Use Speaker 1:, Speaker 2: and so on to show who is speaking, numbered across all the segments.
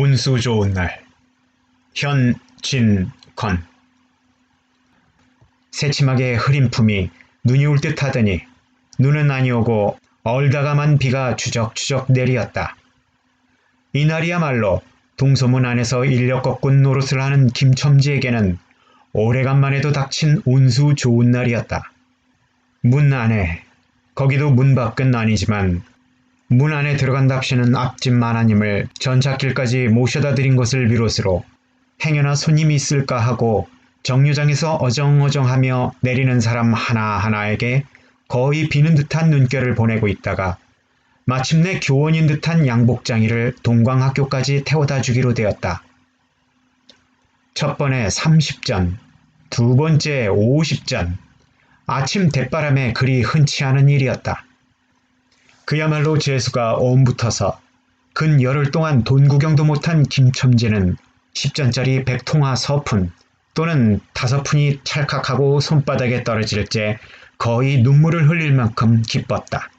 Speaker 1: 운수 좋은 날. 현, 진, 건. 새침하게 흐린 품이 눈이 올 듯 하더니 눈은 아니오고 얼다가만 비가 추적추적 내리었다. 이날이야말로 동소문 안에서 인력 거꾼 노릇을 하는 김첨지에게는 오래간만에도 닥친 운수 좋은 날이었다. 문 안에, 거기도 문 밖은 아니지만 문 안에 들어간답시는 앞집 마나님을 전찻길까지 모셔다 드린 것을 비롯으로 행여나 손님이 있을까 하고 정류장에서 어정어정하며 내리는 사람 하나하나에게 거의 비는 듯한 눈결을 보내고 있다가 마침내 교원인 듯한 양복장이를 동광학교까지 태워다 주기로 되었다. 첫 번에 30전, 두 번째 50전, 아침 대바람에 그리 흔치 않은 일이었다. 그야말로 재수가 옴붙어서 근 열흘 동안 돈 구경도 못한 김첨지는 10전짜리 100통화 서푼 또는 5푼이 찰칵하고 손바닥에 떨어질 때 거의 눈물을 흘릴 만큼 기뻤다.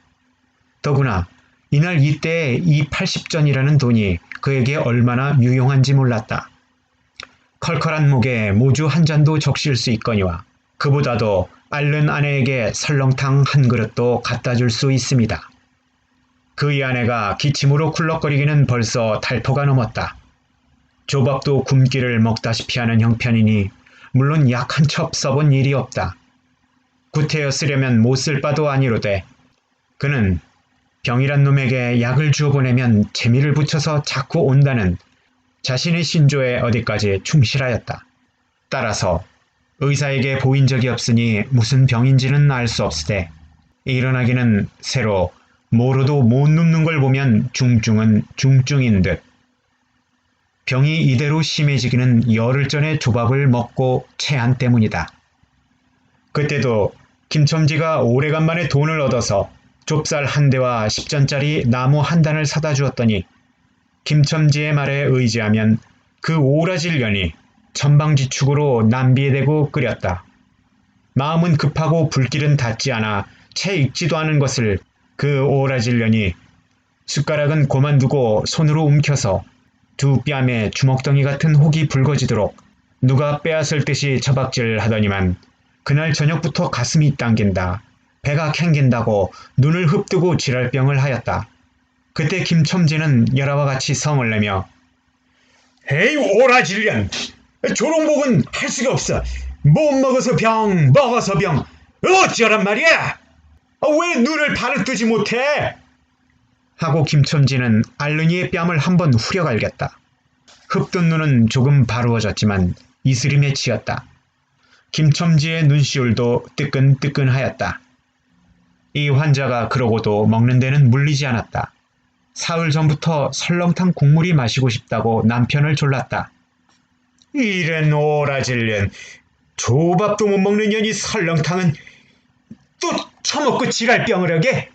Speaker 1: 더구나 이날 이때에 이 80전이라는 돈이 그에게 얼마나 유용한지 몰랐다. 컬컬한 목에 모주 한 잔도 적실 수 있거니와 그보다도 앓는 아내에게 설렁탕 한 그릇도 갖다 줄 수 있습니다. 그의 아내가 기침으로 쿨럭거리기는 벌써 달포가 넘었다. 조밥도 굶기를 먹다시피 하는 형편이니 물론 약 한 첩 써본 일이 없다. 구태여 쓰려면 못 쓸 바도 아니로되 그는 병이란 놈에게 약을 주어보내면 재미를 붙여서 자꾸 온다는 자신의 신조에 어디까지 충실하였다. 따라서 의사에게 보인 적이 없으니 무슨 병인지는 알 수 없으되 일어나기는 새로 모로도 못 눕는 걸 보면 중증은 중증인 듯. 병이 이대로 심해지기는 열흘 전에 조밥을 먹고 체한 때문이다. 그때도 김첨지가 오래간만에 돈을 얻어서 좁쌀 한 대와 10전짜리 나무 한 단을 사다 주었더니 김첨지의 말에 의지하면 그 오라질 년이 천방지축으로 남비에 대고 끓였다. 마음은 급하고 불길은 닿지 않아 채 익지도 않은 것을 그 오라질 년이 숟가락은 고만두고 손으로 움켜서 두 뺨에 주먹덩이 같은 혹이 붉어지도록 누가 빼앗을 듯이 처박질 하더니만 그날 저녁부터 가슴이 당긴다. 배가 캥긴다고 눈을 흡뜨고 지랄병을 하였다. 그때 김첨지는 열아와 같이 성을 내며 에이 오라질년! 조롱복은 할 수가 없어. 못 먹어서 병, 먹어서 병. 어쩌란 말이야! 왜 눈을 바로 뜨지 못해? 하고 김첨지는 앓는이의 뺨을 한번 후려갈겼다. 흡뜬 눈은 조금 바루어졌지만 이스림에 치였다. 김첨지의 눈시울도 뜨끈뜨끈하였다. 이 환자가 그러고도 먹는 데는 물리지 않았다. 사흘 전부터 설렁탕 국물이 마시고 싶다고 남편을 졸랐다. 이런 오라질년, 조밥도 못 먹는 년이 설렁탕은 또 처먹고 지랄병을 하게?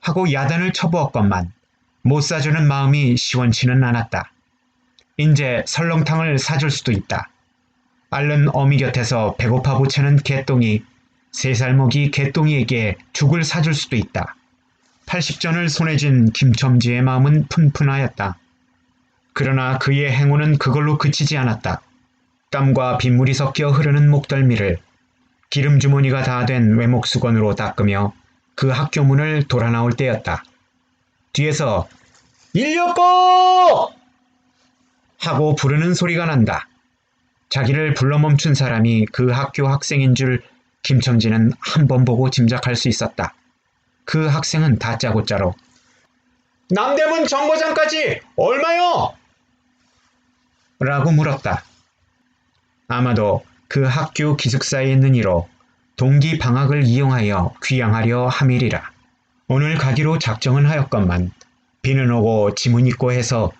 Speaker 1: 하고 야단을 쳐부었건만 못 사주는 마음이 시원치는 않았다. 인제 설렁탕을 사줄 수도 있다. 앓는 어미 곁에서 배고파 보채는 개똥이 3살 먹이 개똥이에게 죽을 사줄 수도 있다. 80전을 손에 쥔 김첨지의 마음은 푼푼하였다. 그러나 그의 행운은 그걸로 그치지 않았다. 땀과 빗물이 섞여 흐르는 목덜미를 기름 주머니가 다 된 외목수건으로 닦으며 그 학교 문을 돌아 나올 때였다. 뒤에서 인력거! 하고 부르는 소리가 난다. 자기를 불러 멈춘 사람이 그 학교 학생인 줄 김첨지는 한 번 보고 짐작할 수 있었다. 그 학생은 다짜고짜로 남대문 정거장까지 얼마요? 라고 물었다. 아마도 그 학교 기숙사에 있는 이로 동기 방학을 이용하여 귀향하려 함이리라. 오늘 가기로 작정은 하였건만 비는 오고 짐은 있고 해서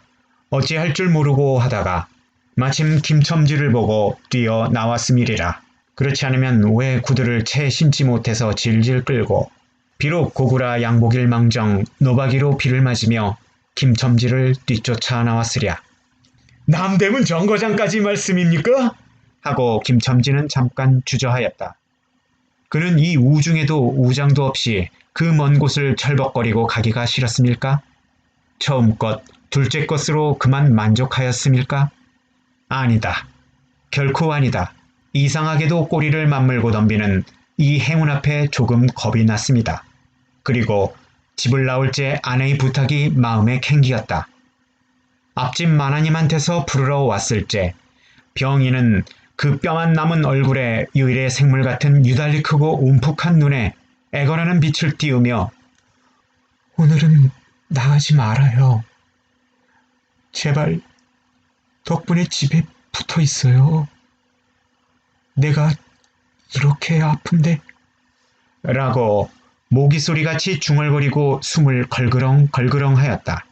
Speaker 1: 어찌할 줄 모르고 하다가 마침 김첨지를 보고 뛰어 나왔음이리라. 그렇지 않으면 왜 구두를 채 신지 못해서 질질 끌고 비록 고구라 양복일 망정 노박이로 비를 맞으며 김첨지를 뒤쫓아 나왔으랴. 남대문 정거장까지 말씀입니까? 하고 김첨지는 잠깐 주저하였다. 그는 이 우중에도 우장도 없이 그 먼 곳을 철벅거리고 가기가 싫었습니까? 처음껏 둘째 것으로 그만 만족하였음일까? 아니다. 결코 아니다. 이상하게도 꼬리를 맞물고 덤비는 이 행운 앞에 조금 겁이 났습니다. 그리고 집을 나올 때 아내의 부탁이 마음에 캥기었다. 앞집 마나님한테서 부르러 왔을 때 병인은 그 뼈만 남은 얼굴에 유일의 생물 같은 유달리 크고 움푹한 눈에 애걸하는 빛을 띄우며 오늘은 나가지 말아요. 제발 덕분에 집에 붙어 있어요. 내가 이렇게 아픈데 라고 모기소리같이 중얼거리고 숨을 걸그렁 하였다.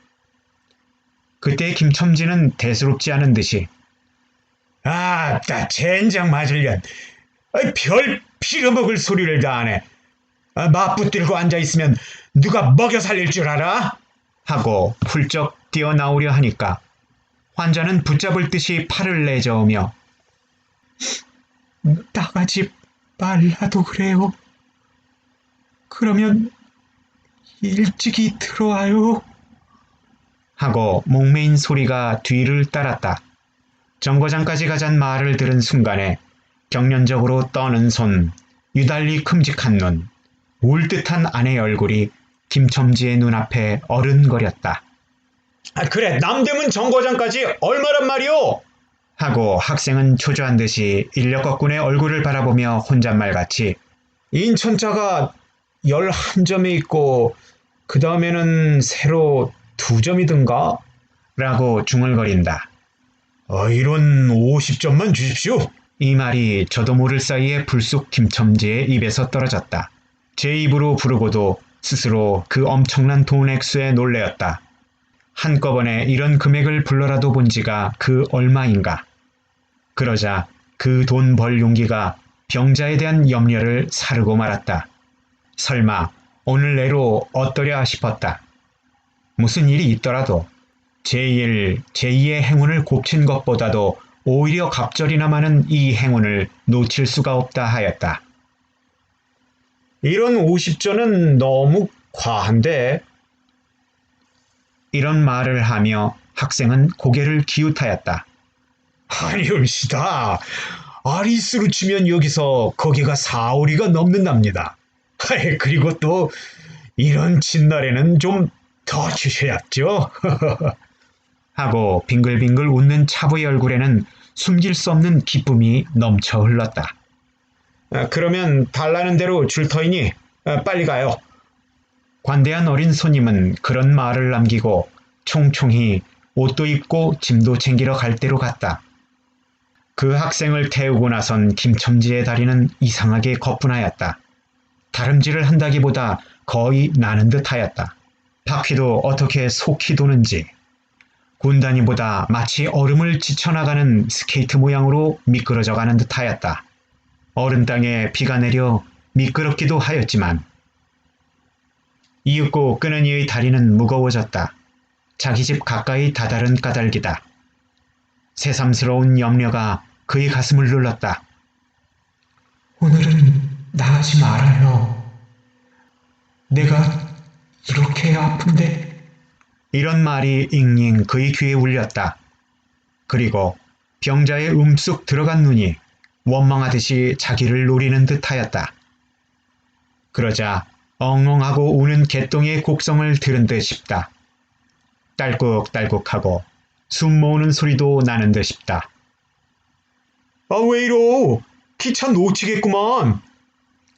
Speaker 1: 그때 김첨지는 대수롭지 않은 듯이 아따 젠장 맞으련 별 빌어먹을 소리를 다 하네. 맞붙들고 앉아있으면 누가 먹여 살릴 줄 알아? 하고 훌쩍 뛰어나오려 하니까 환자는 붙잡을 듯이 팔을 내저으며 나가지 말라도 그래요. 그러면 일찍이 들어와요. 하고 목매인 소리가 뒤를 따랐다. 정거장까지 가잔 말을 들은 순간에 경련적으로 떠는 손, 유달리 큼직한 눈, 울 듯한 아내의 얼굴이 김첨지의 눈앞에 어른거렸다. 그래 남대문 정거장까지 얼마란 말이오? 하고 학생은 초조한 듯이 인력거꾼의 얼굴을 바라보며 혼잣말같이 인천자가 11점에 있고 그 다음에는 새로 2점이든가? 라고 중얼거린다. 이런 50점만 주십시오. 이 말이 저도 모를 사이에 불쑥 김첨지의 입에서 떨어졌다. 제 입으로 부르고도 스스로 그 엄청난 돈 액수에 놀래었다. 한꺼번에 이런 금액을 불러라도 본 지가 그 얼마인가. 그러자 그 돈 벌 용기가 병자에 대한 염려를 사르고 말았다. 설마 오늘 내로 어떠랴 싶었다. 무슨 일이 있더라도 제2의 행운을 곱친 것보다도 오히려 갑절이나 많은 이 행운을 놓칠 수가 없다 하였다. 이런 50조는 너무 과한데? 이런 말을 하며 학생은 고개를 기웃하였다. 아니올시다. 아리수로 치면 여기서 거기가 4오리가 넘는답니다. 그리고 또 이런 진날에는 좀 더 주셔야죠. 하고 빙글빙글 웃는 차부의 얼굴에는 숨길 수 없는 기쁨이 넘쳐 흘렀다. 그러면 달라는 대로 줄 터이니 빨리 가요. 관대한 어린 손님은 그런 말을 남기고 총총히 옷도 입고 짐도 챙기러 갈 대로 갔다. 그 학생을 태우고 나선 김첨지의 다리는 이상하게 거뿐하였다. 다름질을 한다기보다 거의 나는 듯하였다. 바퀴도 어떻게 속히 도는지 군단이보다 마치 얼음을 지쳐나가는 스케이트 모양으로 미끄러져가는 듯하였다. 얼음 땅에 비가 내려 미끄럽기도 하였지만 이윽고 끄는 이의 다리는 무거워졌다. 자기 집 가까이 다다른 까닭이다. 새삼스러운 염려가 그의 가슴을 눌렀다. 오늘은 나가지 말아요. 내가 이렇게 아픈데. 이런 말이 잉잉 그의 귀에 울렸다. 그리고 병자의 움쑥 들어간 눈이 원망하듯이 자기를 노리는 듯하였다. 그러자 엉엉하고 우는 개똥의 곡성을 들은 듯 싶다. 딸꾹딸꾹하고 숨 모으는 소리도 나는 듯 싶다. 왜 이러? 기차 놓치겠구만.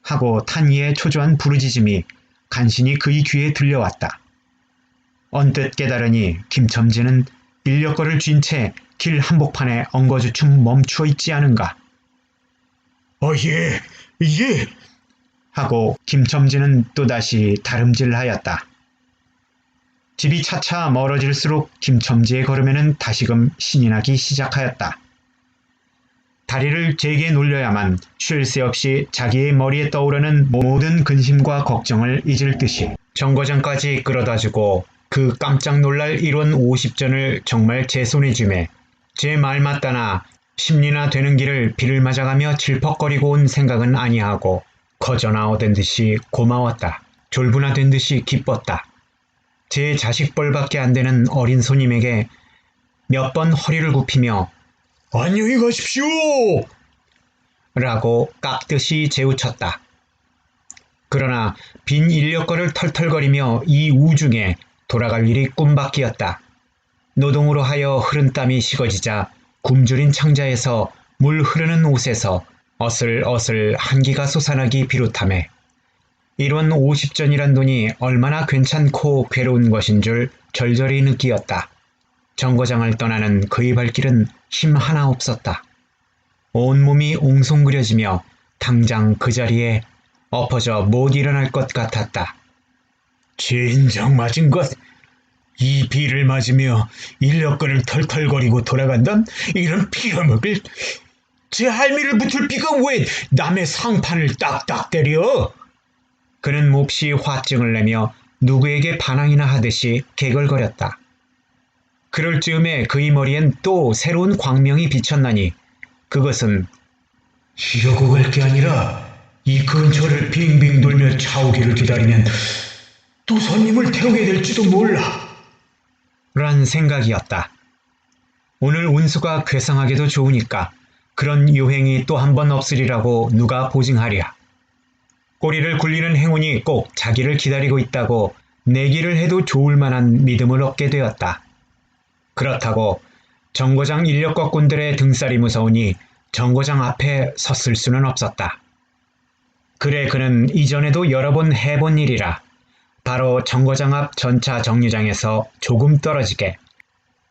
Speaker 1: 하고 탄이의 초조한 부르짖음이 간신히 그의 귀에 들려왔다. 언뜻 깨달으니 김첨지는 인력거를 쥔 채 길 한복판에 엉거주춤 멈추어 있지 않은가. 예. 하고 김첨지는 또다시 다름질하였다. 집이 차차 멀어질수록 김첨지의 걸음에는 다시금 신이 나기 시작하였다. 다리를 제게 놀려야만 쉴 새 없이 자기의 머리에 떠오르는 모든 근심과 걱정을 잊을 듯이 정거장까지 끌어다주고 그 깜짝 놀랄 1원 50전을 정말 제 손에 쥐매 제 말 맞다나 10리나 되는 길을 비를 맞아가며 질퍽거리고 온 생각은 아니하고 거저나 얻은 듯이 고마웠다. 졸부나 된 듯이 기뻤다. 제 자식뻘밖에 안 되는 어린 손님에게 몇 번 허리를 굽히며 안녕히 가십시오! 라고 깍듯이 재우쳤다. 그러나 빈 인력거를 털털거리며 이 우중에 돌아갈 일이 꿈밖이었다. 노동으로 하여 흐른 땀이 식어지자 굶주린 창자에서 물 흐르는 옷에서 어슬어슬 한기가 솟아나기 비롯하며 이런 50전이란 돈이 얼마나 괜찮고 괴로운 것인 줄 절절히 느끼었다. 정거장을 떠나는 그의 발길은 힘 하나 없었다. 온몸이 옹송그려지며 당장 그 자리에 엎어져 못 일어날 것 같았다. 진정 맞은 것! 이 비를 맞으며 인력거를 털털거리고 돌아간단 이런 빌어먹을! 제 할미를 붙을 비가 왜 남의 상판을 딱딱 때려! 그는 몹시 화증을 내며 누구에게 반항이나 하듯이 개걸거렸다. 그럴 즈음에 그의 머리엔 또 새로운 광명이 비쳤나니 그것은 이러고 갈 게 아니라 이 근처를 빙빙 돌며 차오기를 기다리면 또 손님을 태우게 될지도 몰라 란 생각이었다. 오늘 운수가 괴상하게도 좋으니까 그런 요행이 또 한 번 없으리라고 누가 보증하랴. 꼬리를 굴리는 행운이 꼭 자기를 기다리고 있다고 내기를 해도 좋을 만한 믿음을 얻게 되었다. 그렇다고 정거장 인력거꾼들의 등살이 무서우니 정거장 앞에 섰을 수는 없었다. 그래 그는 이전에도 여러 번 해본 일이라 바로 정거장 앞 전차 정류장에서 조금 떨어지게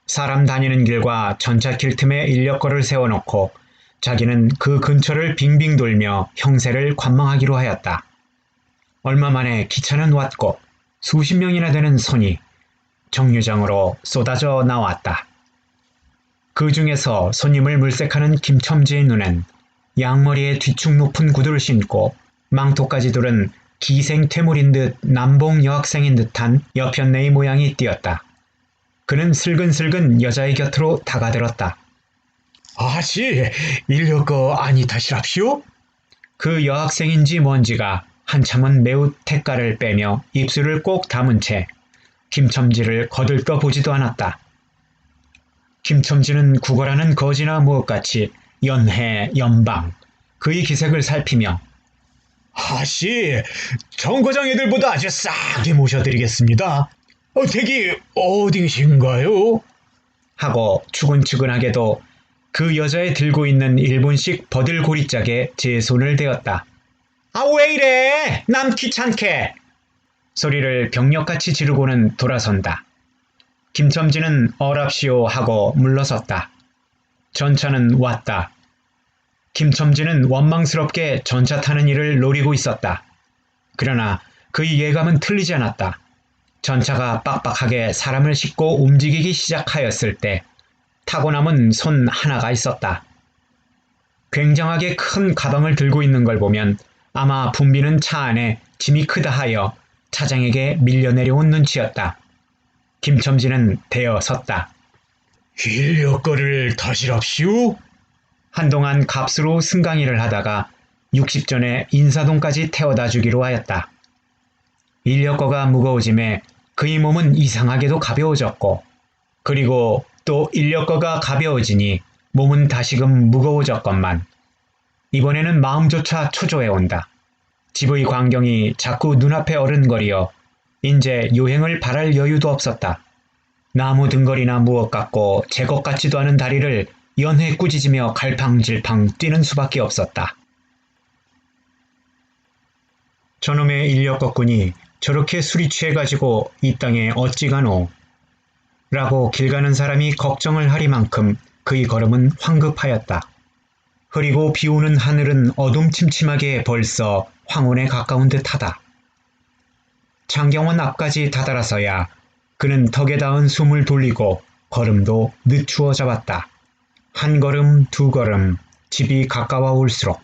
Speaker 1: 사람 다니는 길과 전차길 틈에 인력거를 세워놓고 자기는 그 근처를 빙빙 돌며 형세를 관망하기로 하였다. 얼마 만에 기차는 왔고 수십 명이나 되는 손이 정류장으로 쏟아져 나왔다. 그 중에서 손님을 물색하는 김첨지의 눈엔 양머리에 뒤축 높은 구두를 신고 망토까지 두른 기생퇴물인 듯 남봉 여학생인 듯한 여편네의 모양이 띄었다. 그는 슬근슬근 여자의 곁으로 다가들었다. 아씨, 인력거 아니타시랍시오? 그 여학생인지 뭔지가 한참은 매우 태가를 빼며 입술을 꼭 다문 채 김첨지를 거들떠 보지도 않았다. 김첨지는 구걸하는 거지나 무엇같이 연해 연방 그의 기색을 살피며 아씨, 정거장 애들보다 아주 싸게 모셔드리겠습니다. 댁이 어디신가요? 하고 추근추근하게도 그 여자의 들고 있는 일본식 버들고리짝에 제 손을 대었다. 아, 왜 이래? 남 귀찮게! 소리를 병력같이 지르고는 돌아선다. 김첨지는 어랍시오 하고 물러섰다. 전차는 왔다. 김첨지는 원망스럽게 전차 타는 일을 노리고 있었다. 그러나 그의 예감은 틀리지 않았다. 전차가 빡빡하게 사람을 싣고 움직이기 시작하였을 때 타고 남은 손 하나가 있었다. 굉장하게 큰 가방을 들고 있는 걸 보면 아마 붐비는 차 안에 짐이 크다 하여 차장에게 밀려 내려온 눈치였다. 김첨지는 대어 섰다. 인력거를 타시랍시오? 한동안 값으로 승강이를 하다가 60전에 인사동까지 태워다 주기로 하였다. 인력거가 무거워짐에 그의 몸은 이상하게도 가벼워졌고 그리고 또 인력거가 가벼워지니 몸은 다시금 무거워졌건만 이번에는 마음조차 초조해 온다. 집의 광경이 자꾸 눈앞에 어른거리어 인제 요행을 바랄 여유도 없었다. 나무 등걸이나 무엇 같고 제 것 같지도 않은 다리를 연해 꾸짖으며 갈팡질팡 뛰는 수밖에 없었다. 저놈의 인력거꾼이 저렇게 술이 취해가지고 이 땅에 어찌 가노? 라고 길 가는 사람이 걱정을 하리만큼 그의 걸음은 황급하였다. 흐리고 비오는 하늘은 어둠침침하게 벌써 황혼에 가까운 듯하다. 장경원 앞까지 다다라서야 그는 덕에 닿은 숨을 돌리고 걸음도 늦추어 잡았다. 한 걸음 두 걸음 집이 가까워 올수록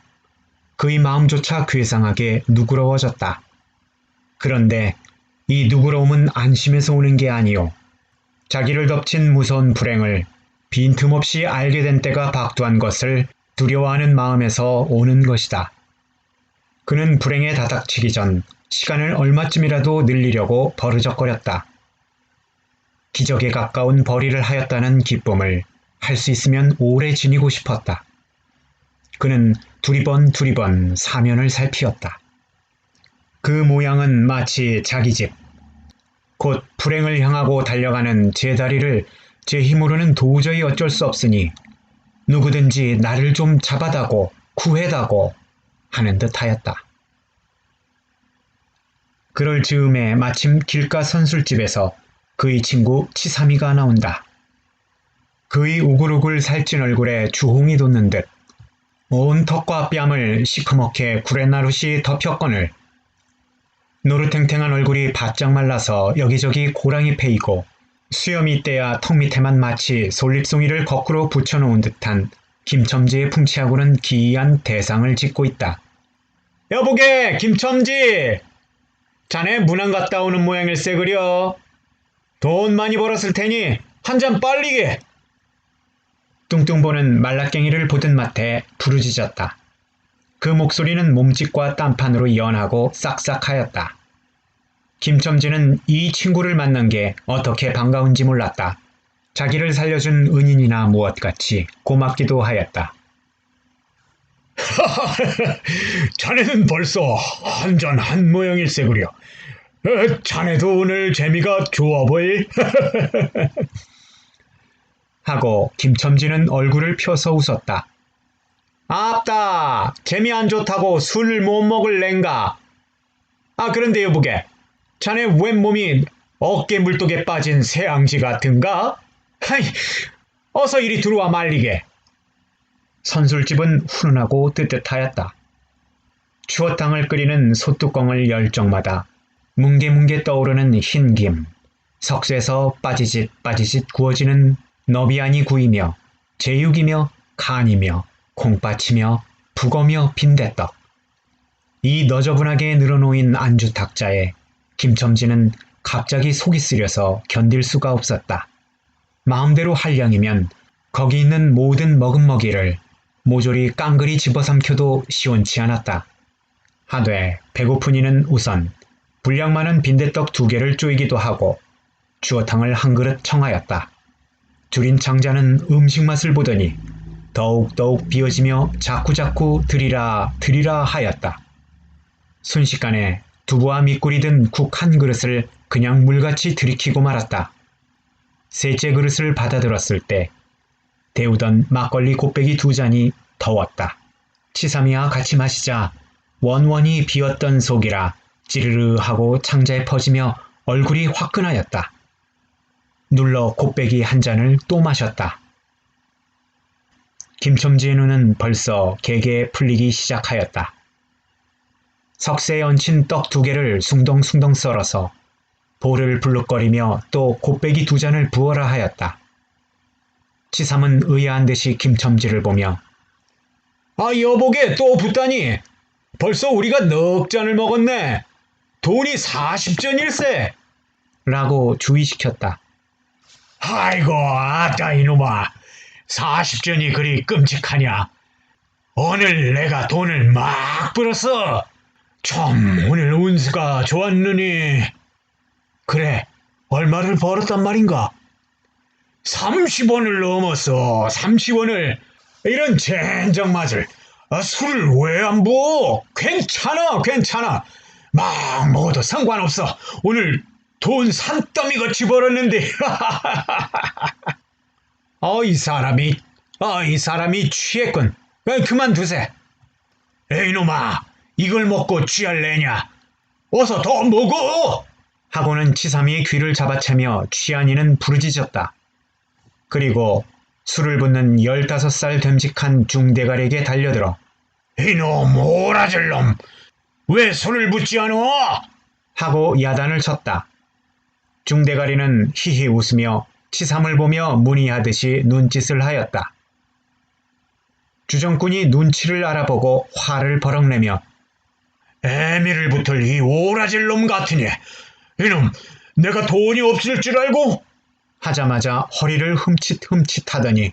Speaker 1: 그의 마음조차 괴상하게 누그러워졌다. 그런데 이 누그러움은 안심해서 오는 게 아니오. 자기를 덮친 무서운 불행을 빈틈없이 알게 된 때가 박두한 것을 두려워하는 마음에서 오는 것이다. 그는 불행에 다닥치기 전 시간을 얼마쯤이라도 늘리려고 버르적거렸다. 기적에 가까운 벌이를 하였다는 기쁨을 할 수 있으면 오래 지니고 싶었다. 그는 두리번 사면을 살피었다. 그 모양은 마치 자기 집, 곧 불행을 향하고 달려가는 제 다리를 제 힘으로는 도저히 어쩔 수 없으니 누구든지 나를 좀 잡아다고 구해다고 하는 듯하였다. 그럴 즈음에 마침 길가 선술집에서 그의 친구 치삼이가 나온다. 그의 우글우글 살찐 얼굴에 주홍이 돋는 듯 온 턱과 뺨을 시커멓게 구레나룻이 덮였거늘 노릇탱탱한 얼굴이 바짝 말라서 여기저기 고랑이 패이고 수염이 떼야 턱 밑에만 마치 솔잎송이를 거꾸로 붙여놓은 듯한 김첨지의 풍치하고는 기이한 대상을 짓고 있다. 여보게 김첨지! 자네 문안 갔다 오는 모양일세 그려. 돈 많이 벌었을 테니 한 잔 빨리게. 뚱뚱보는 말라깽이를 보듯 맡에 부르짖었다. 그 목소리는 몸짓과 딴판으로 연하고 싹싹하였다. 김첨지는 이 친구를 만난 게 어떻게 반가운지 몰랐다. 자기를 살려준 은인이나 무엇같이 고맙기도 하였다. 자네는 벌써 한잔 한 모양일세 그려. 자네도 오늘 재미가 좋아 보일? 하고 김첨지는 얼굴을 펴서 웃었다. 아따, 재미 안 좋다고 술 못 먹을랜가? 그런데 여보게, 자네 웬 몸이 어깨 물독에 빠진 새앙쥐 같은가? 하이, 어서 이리 들어와 말리게. 선술집은 훈훈하고 뜨뜻하였다. 추어탕을 끓이는 솥뚜껑을 열 적마다 뭉게뭉게 떠오르는 흰김, 석쇠에서 빠지짓 구워지는 너비안이 구이며 제육이며 간이며 콩팥이며 북어며 빈대떡. 이 너저분하게 늘어놓인 안주 탁자에 김첨지는 갑자기 속이 쓰려서 견딜 수가 없었다. 마음대로 할 양이면 거기 있는 모든 먹음먹이를 모조리 깡그리 집어삼켜도 시원치 않았다. 하되 배고픈 이는 우선 분량 많은 빈대떡 2개를 쪼이기도 하고 추어탕을 한 그릇 청하였다. 줄인 창자는 음식 맛을 보더니 더욱더욱 비어지며 자꾸자꾸 드리라 하였다. 순식간에 두부와 밑꿀이 든 국 한 그릇을 그냥 물같이 들이키고 말았다. 셋째 그릇을 받아들었을 때 데우던 막걸리 곱빼기 2잔이 더웠다. 치삼이와 같이 마시자 원원이 비었던 속이라 찌르르 하고 창자에 퍼지며 얼굴이 화끈하였다. 눌러 곱빼기 한 잔을 또 마셨다. 김첨지의 눈은 벌써 개개에 풀리기 시작하였다. 석쇠에 얹힌 떡 2개를 숭덩숭덩 썰어서 볼을 불룩거리며 또 곱빼기 2잔을 부어라 하였다. 치삼은 의아한 듯이 김첨지를 보며 여보게 또 붓다니. 벌써 우리가 넉 잔을 먹었네. 돈이 40전일세. 라고 주의시켰다. 아이고 아따 이놈아. 40전이 그리 끔찍하냐. 오늘 내가 돈을 막 벌었어. 참 오늘 운수가 좋았느니. 그래 얼마를 벌었단 말인가? 30원을 넘었어. 30원을. 이런 젠장 맛을. 술을 왜 안 부어? 괜찮아. 막 먹어도 상관없어. 오늘 돈 산더미 같이 벌었는데. 이 사람이 취했군. 그만두세. 에이놈아, 이걸 먹고 취할래냐? 어서 더 먹어! 하고는 치삼이의 귀를 잡아채며 취한 이는 부르짖었다. 그리고 술을 붓는 15살 됨직한 중대가리에게 달려들어 이놈 오라질 놈! 왜 술을 붓지 않어? 하고 야단을 쳤다. 중대가리는 히히 웃으며 치삼을 보며 문의하듯이 눈짓을 하였다. 주정꾼이 눈치를 알아보고 화를 버럭내며 애미를 붙을 이 오라질 놈 같으니 이놈 내가 돈이 없을 줄 알고? 하자마자 허리를 흠칫흠칫 하더니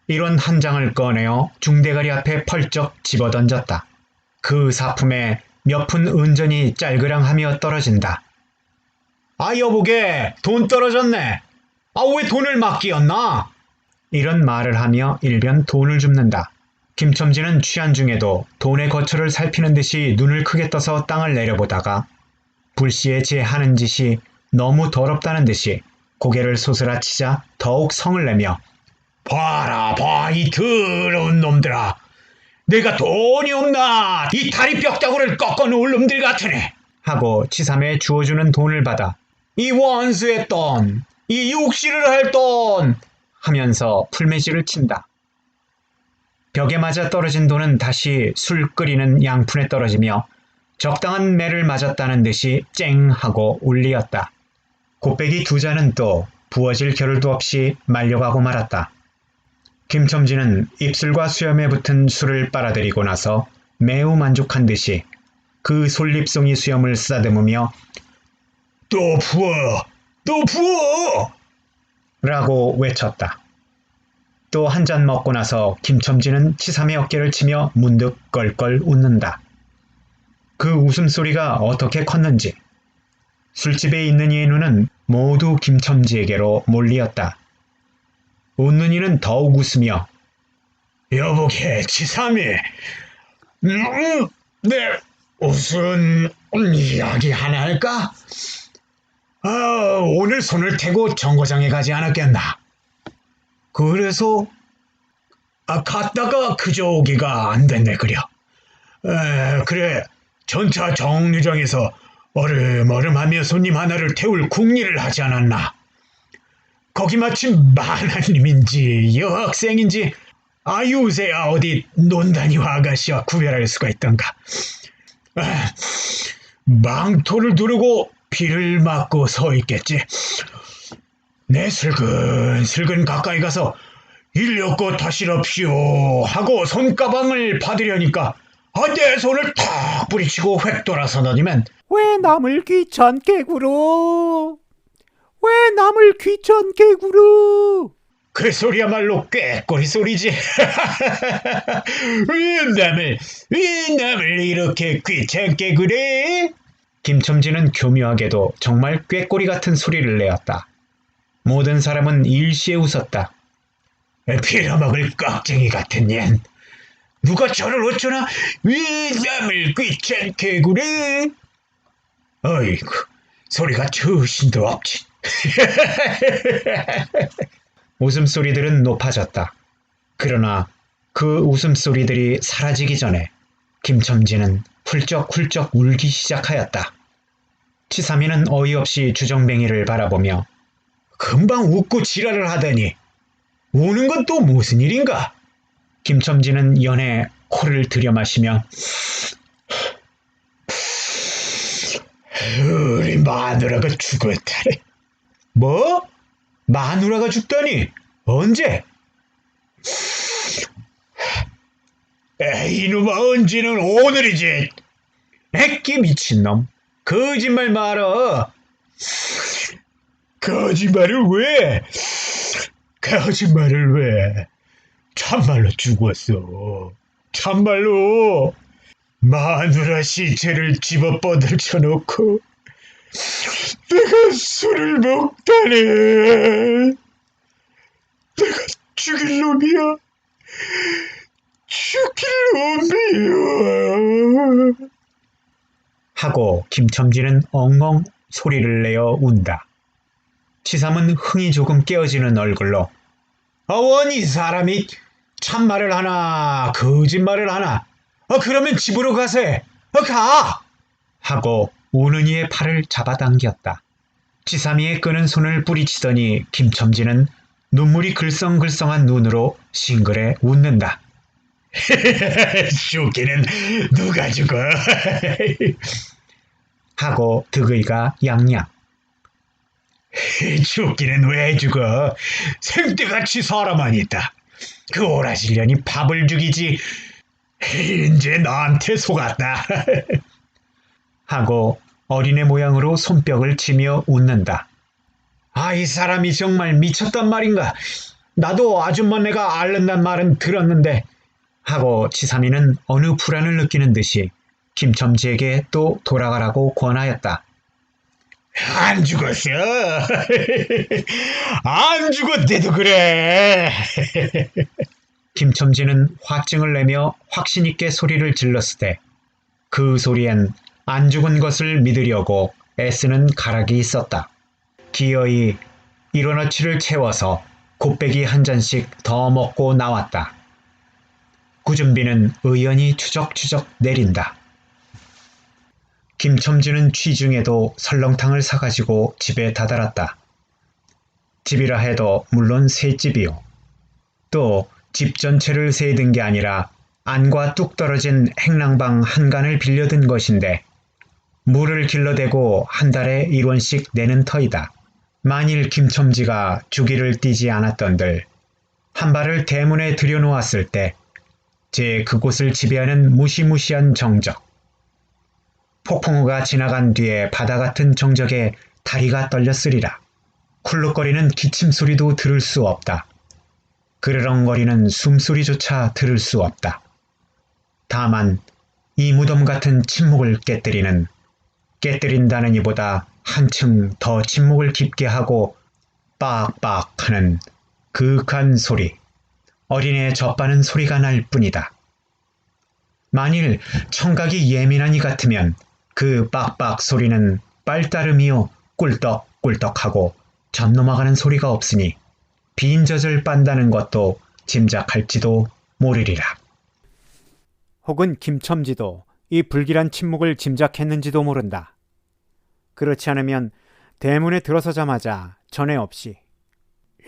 Speaker 1: 일원 한 장을 꺼내어 중대가리 앞에 펄쩍 집어던졌다. 그 사품에 몇 푼 은전이 짤그랑하며 떨어진다. 여보게 돈 떨어졌네. 아, 왜 돈을 맡기었나? 이런 말을 하며 일변 돈을 줍는다. 김첨지는 취한 중에도 돈의 거처를 살피는 듯이 눈을 크게 떠서 땅을 내려보다가 불시에 제 하는 짓이 너무 더럽다는 듯이 고개를 소스라치자 더욱 성을 내며 봐라 봐 이 더러운 놈들아. 내가 돈이 없나 이 다리 뼈다구를 꺾어 놓을 놈들 같으네 하고 치삼에 주어주는 돈을 받아 이 원수의 돈, 이 육시를 할 돈 하면서 풀매질을 친다. 벽에 맞아 떨어진 돈은 다시 술 끓이는 양푼에 떨어지며 적당한 매를 맞았다는 듯이 쨍 하고 울리었다. 곱빼기 두 잔은 또 부어질 겨를도 없이 말려가고 말았다. 김첨지는 입술과 수염에 붙은 술을 빨아들이고 나서 매우 만족한 듯이 그 솔잎송이 수염을 쓰다듬으며 또 부어! 또 부어! 라고 외쳤다. 또 한 잔 먹고 나서 김첨지는 치삼의 어깨를 치며 문득 껄껄 웃는다. 그 웃음소리가 어떻게 컸는지 술집에 있는 이의 눈은 모두 김첨지에게로 몰리었다. 웃는 이는 더욱 웃으며 여보게 치삼이 네 무슨 이야기 하나 할까? 오늘 손을 태고 정거장에 가지 않았겠나? 그래서 갔다가 그저 오기가 안 됐네 그려. 그래 전차 정류장에서 얼음얼음하며 손님 하나를 태울 궁리를 하지 않았나? 거기 마침 만화님인지 여학생인지 아유새야 어디 논다니와 아가씨와 구별할 수가 있던가. 망토를 두르고 비를 맞고 서 있겠지. 내 슬근슬근 가까이 가서 인력거 타시렵시오 하고 손가방을 받으려니까 내 손을 탁 뿌리치고 획 돌아서더니만
Speaker 2: 왜 남을 귀찮게 굴어? 왜 남을 귀찮게 굴어?
Speaker 1: 그 소리야말로 꾀꼬리 소리지. 왜 남을 이렇게 귀찮게 그래? 김첨지는 교묘하게도 정말 꾀꼬리 같은 소리를 내었다. 모든 사람은 일시에 웃었다. 빌어먹을 깍쟁이 같은 년. 누가 저를 어쩌나 왜 남을 귀찮게 그래? 어이구 소리가 처신도 없지. 웃음소리들은 높아졌다. 그러나 그 웃음소리들이 사라지기 전에 김첨지는 훌쩍훌쩍 울기 시작하였다. 치삼이는 어이없이 주정뱅이를 바라보며 금방 웃고 지랄을 하더니 우는 건 또 무슨 일인가? 김첨지는 연해 코를 들여마시며 우리 마누라가 죽었다네. 뭐? 마누라가 죽다니? 언제? 이놈아 언제는 오늘이지. 애끼 미친놈. 거짓말 말어. 거짓말을 왜? 거짓말을 왜? 참말로 죽었어. 참말로. 마누라 시체를 집어 뻗어쳐놓고 내가 술을 먹다네. 내가 죽일 놈이야. 죽일 놈이야. 하고 김첨지는 엉엉 소리를 내어 운다. 치삼은 흥이 조금 깨어지는 얼굴로 원 이 사람이 참말을 하나 거짓말을 하나 그러면 집으로 가세. 가! 하고 우는 이의 팔을 잡아당겼다. 치삼이의 끄는 손을 뿌리치더니 김첨지는 눈물이 글썽글썽한 눈으로 싱글에 웃는다. 죽기는 누가 죽어? 하고 득의가 양양. 죽기는 왜 죽어? 생때같이 사람만 있다. 그 오라질년이 밥을 죽이지. 이제 나한테 속았다. 하고 어린애 모양으로 손뼉을 치며 웃는다. 이 사람이 정말 미쳤단 말인가? 나도 아줌마네가 앓는단 말은 들었는데. 하고 치삼이는 어느 불안을 느끼는 듯이 김첨지에게 또 돌아가라고 권하였다. 안 죽었어. 안 죽었대도 그래. 김첨지는 화증을 내며 확신 있게 소리를 질렀으되 그 소리엔 안 죽은 것을 믿으려고 애쓰는 가락이 있었다. 기어이 일원어치를 채워서 곱빼기 한 잔씩 더 먹고 나왔다. 구준비는 의연히 추적추적 내린다. 김첨지는 취중에도 설렁탕을 사가지고 집에 다다랐다. 집이라 해도 물론 새 집이요. 또 집 전체를 세든 게 아니라 안과 뚝 떨어진 행랑방 한 간을 빌려든 것인데 물을 길러대고 한 달에 1원씩 내는 터이다. 만일 김첨지가 주기를 띄지 않았던들 한 발을 대문에 들여놓았을 때 제 그곳을 지배하는 무시무시한 정적, 폭풍우가 지나간 뒤에 바다 같은 정적에 다리가 떨렸으리라. 쿨룩거리는 기침 소리도 들을 수 없다. 그르렁거리는 숨소리조차 들을 수 없다. 다만 이 무덤 같은 침묵을 깨뜨린다는 이보다 한층 더 침묵을 깊게 하고 빡빡 하는 그윽한 소리, 어린애 젖바는 소리가 날 뿐이다. 만일 청각이 예민한 이 같으면 그 빡빡 소리는 빨따름이요 꿀떡꿀떡하고 젖 넘어가는 소리가 없으니 빈 젖을 빤다는 것도 짐작할지도 모르리라.
Speaker 2: 혹은 김첨지도 이 불길한 침묵을 짐작했는지도 모른다. 그렇지 않으면 대문에 들어서자마자 전에 없이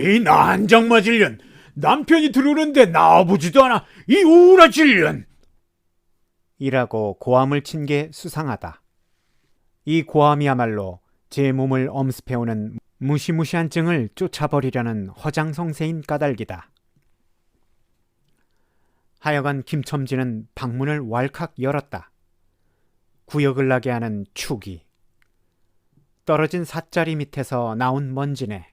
Speaker 2: 이 난장맞을년, 남편이 들어오는데 나와보지도 않아, 이 우라질년! 이라고 고함을 친 게 수상하다. 이 고함이야말로 제 몸을 엄습해오는 무시무시한 증을 쫓아버리려는 허장성세인 까닭이다. 하여간 김첨지는 방문을 왈칵 열었다. 구역을 나게 하는 축이, 떨어진 삿자리 밑에서 나온 먼지네,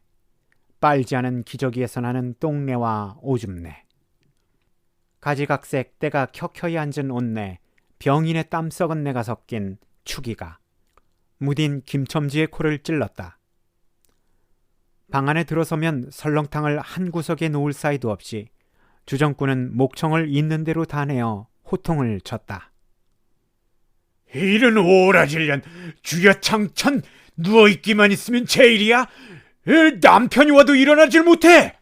Speaker 2: 빨지 않은 기저귀에서 나는 똥내와 오줌내, 가지각색 때가 켜켜이 앉은 옷내, 병인의 땀 썩은 내가 섞인 축이가 무딘 김첨지의 코를 찔렀다. 방 안에 들어서면 설렁탕을 한 구석에 놓을 사이도 없이 주정꾼은 목청을 있는 대로 다 내어 호통을 쳤다. 이런 오라질년, 주야창천 누워있기만 있으면 제일이야? 남편이 와도 일어나질 못해!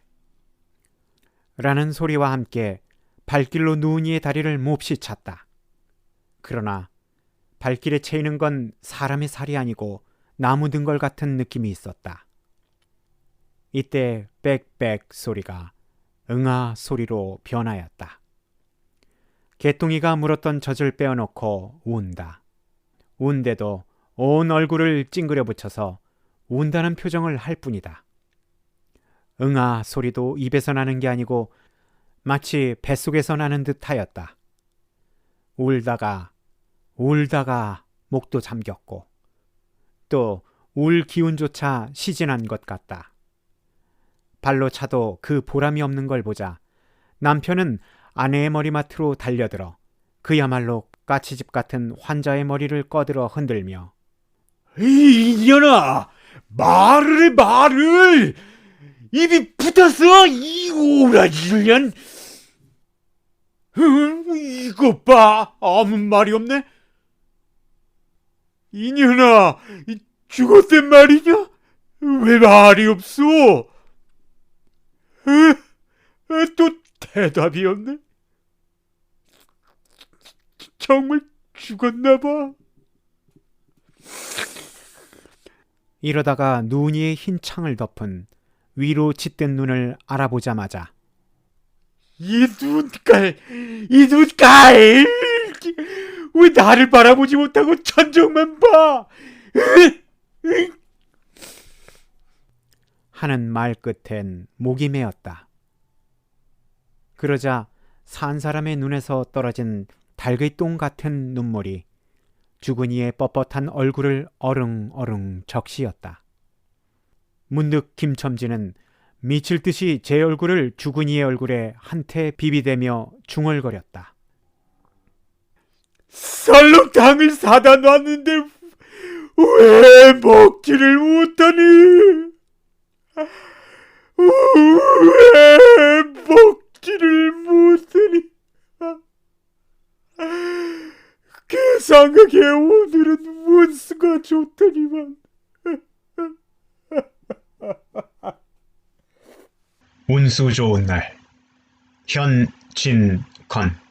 Speaker 2: 라는 소리와 함께 발길로 누운 이의 다리를 몹시 찼다. 그러나 발길에 채이는 건 사람의 살이 아니고 나무 등걸 같은 느낌이 있었다. 이때 빽빽 소리가 응아 소리로 변하였다. 개똥이가 물었던 젖을 빼어놓고 운다. 운데도 온 얼굴을 찡그려 붙여서 운다는 표정을 할 뿐이다. 응아 소리도 입에서 나는 게 아니고 마치 뱃속에서 나는 듯하였다. 울다가 목도 잠겼고 또 울 기운조차 시진한 것 같다. 발로 차도 그 보람이 없는 걸 보자 남편은 아내의 머리맡으로 달려들어 그야말로 까치집 같은 환자의 머리를 꺼들어 흔들며 이년아, 말을 해, 말을! 입이 붙었어, 이 오라질년! 이것 봐, 아무 말이 없네? 이년아, 죽었단 말이냐? 왜 말이 없어? 또 대답이 없네? 정말 죽었나 봐. 이러다가 눈이의 흰 창을 덮은 위로 짙은 눈을 알아보자마자 이 눈깔! 왜 나를 바라보지 못하고 천정만 봐! 하는 말 끝엔 목이 메었다. 그러자 산 사람의 눈에서 떨어진 달귀똥 같은 눈물이 죽은 이의 뻣뻣한 얼굴을 어릉어릉 적시었다. 문득 김첨지는 미칠 듯이 제 얼굴을 죽은 이의 얼굴에 한테 비비대며 중얼거렸다. 설렁탕을 사다 놨는데 왜 먹지를 못하니? 왜 먹지를 못하니? 계상하게 오늘은 운수가 좋더니만.
Speaker 1: 운수 좋은 날. 현진건.